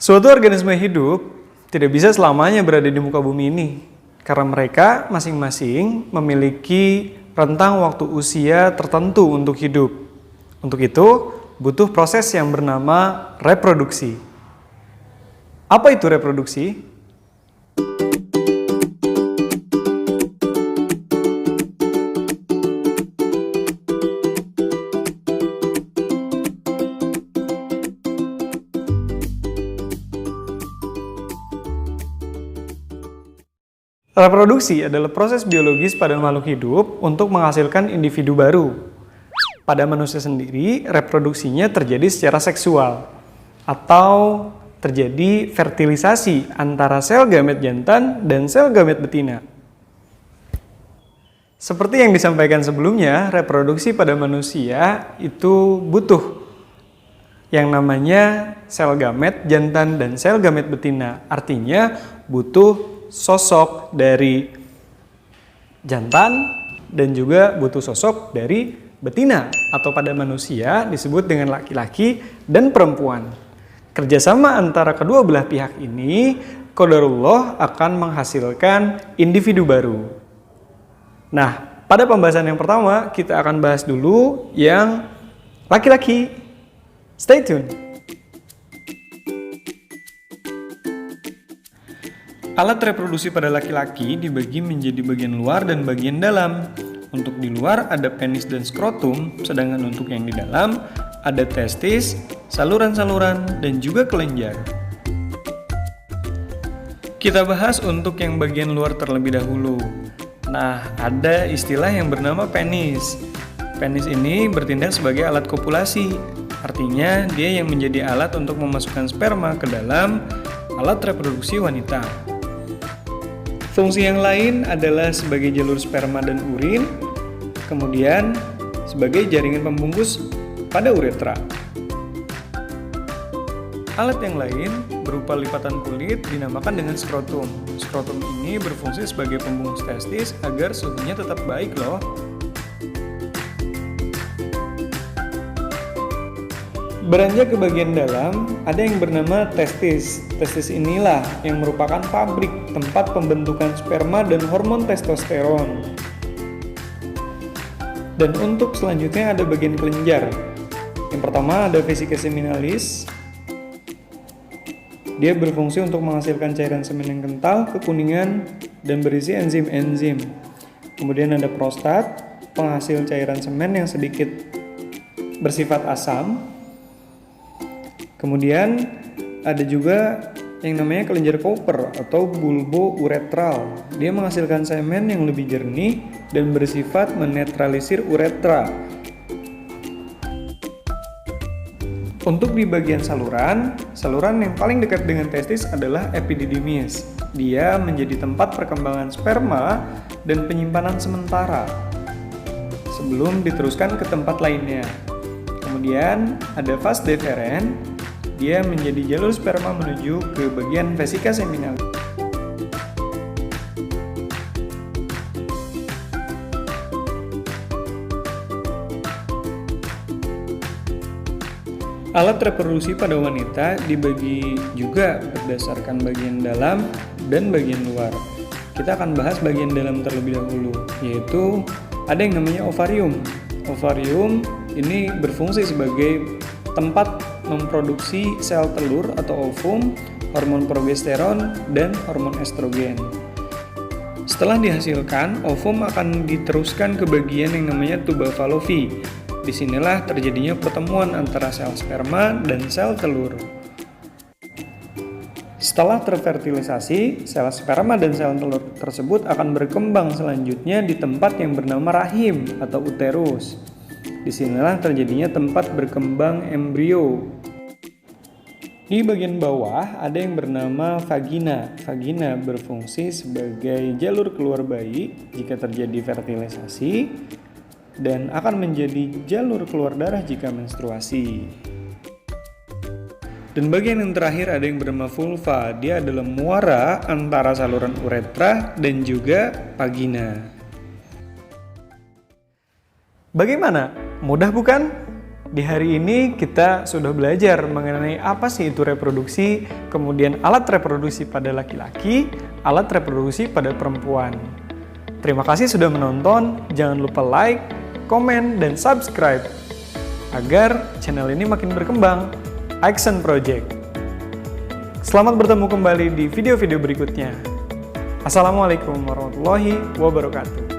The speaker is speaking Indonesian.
Suatu organisme hidup tidak bisa selamanya berada di muka bumi ini, karena mereka masing-masing memiliki rentang waktu usia tertentu untuk hidup. Untuk itu, butuh proses yang bernama reproduksi. Apa itu reproduksi? Reproduksi adalah proses biologis pada makhluk hidup untuk menghasilkan individu baru. Pada manusia sendiri, reproduksinya terjadi secara seksual atau terjadi fertilisasi antara sel gamet jantan dan sel gamet betina. Seperti yang disampaikan sebelumnya, reproduksi pada manusia itu butuh yang namanya sel gamet jantan dan sel gamet betina. Artinya butuh sosok dari jantan dan juga butuh sosok dari betina, atau pada manusia disebut dengan laki-laki dan perempuan. Kerjasama antara kedua belah pihak ini, qadarullah, akan menghasilkan individu baru. Nah, pada pembahasan yang pertama kita akan bahas dulu yang laki-laki. Stay tune. Alat reproduksi pada laki-laki dibagi menjadi bagian luar dan bagian dalam. Untuk di luar ada penis dan skrotum, sedangkan untuk yang di dalam ada testis, saluran-saluran, dan juga kelenjar. Kita bahas untuk yang bagian luar terlebih dahulu. Nah, ada istilah yang bernama penis. Penis ini bertindak sebagai alat kopulasi. Artinya, dia yang menjadi alat untuk memasukkan sperma ke dalam alat reproduksi wanita. Fungsi yang lain adalah sebagai jalur sperma dan urin, kemudian sebagai jaringan pembungkus pada uretra. Alat yang lain berupa lipatan kulit dinamakan dengan skrotum. Skrotum ini berfungsi sebagai pembungkus testis agar suhunya tetap baik loh. Beranjak ke bagian dalam, ada yang bernama testis. Testis inilah yang merupakan pabrik tempat pembentukan sperma dan hormon testosteron. Dan untuk selanjutnya ada bagian kelenjar. Yang pertama ada vesika seminalis. Dia berfungsi untuk menghasilkan cairan semen yang kental, kekuningan, dan berisi enzim-enzim. Kemudian ada prostat, penghasil cairan semen yang sedikit bersifat asam. Kemudian ada juga yang namanya kelenjar Cooper atau bulbo uretral. Dia menghasilkan semen yang lebih jernih dan bersifat menetralisir uretra. Untuk di bagian saluran yang paling dekat dengan testis adalah epididymis. Dia menjadi tempat perkembangan sperma dan penyimpanan sementara sebelum diteruskan ke tempat lainnya. Kemudian ada vas deferens. Dia menjadi jalur sperma menuju ke bagian vesika seminalis. Alat reproduksi pada wanita dibagi juga berdasarkan bagian dalam dan bagian luar. Kita akan bahas bagian dalam terlebih dahulu, yaitu ada yang namanya ovarium. Ovarium ini berfungsi sebagai tempat memproduksi sel telur atau ovum, hormon progesteron, dan hormon estrogen. Setelah dihasilkan, ovum akan diteruskan ke bagian yang namanya tuba Fallopi. Disinilah terjadinya pertemuan antara sel sperma dan sel telur. Setelah terfertilisasi, sel sperma dan sel telur tersebut akan berkembang selanjutnya di tempat yang bernama rahim atau uterus. Disinilah terjadinya tempat berkembang embrio. Di bagian bawah ada yang bernama vagina. Vagina berfungsi sebagai jalur keluar bayi jika terjadi fertilisasi dan akan menjadi jalur keluar darah jika menstruasi. Dan bagian yang terakhir ada yang bernama vulva. Dia adalah muara antara saluran uretra dan juga vagina. Bagaimana? Mudah bukan? Di hari ini kita sudah belajar mengenai apa sih itu reproduksi, kemudian alat reproduksi pada laki-laki, alat reproduksi pada perempuan. Terima kasih sudah menonton, jangan lupa like, komen, dan subscribe agar channel ini makin berkembang. Action Project. Selamat bertemu kembali di video-video berikutnya. Assalamualaikum warahmatullahi wabarakatuh.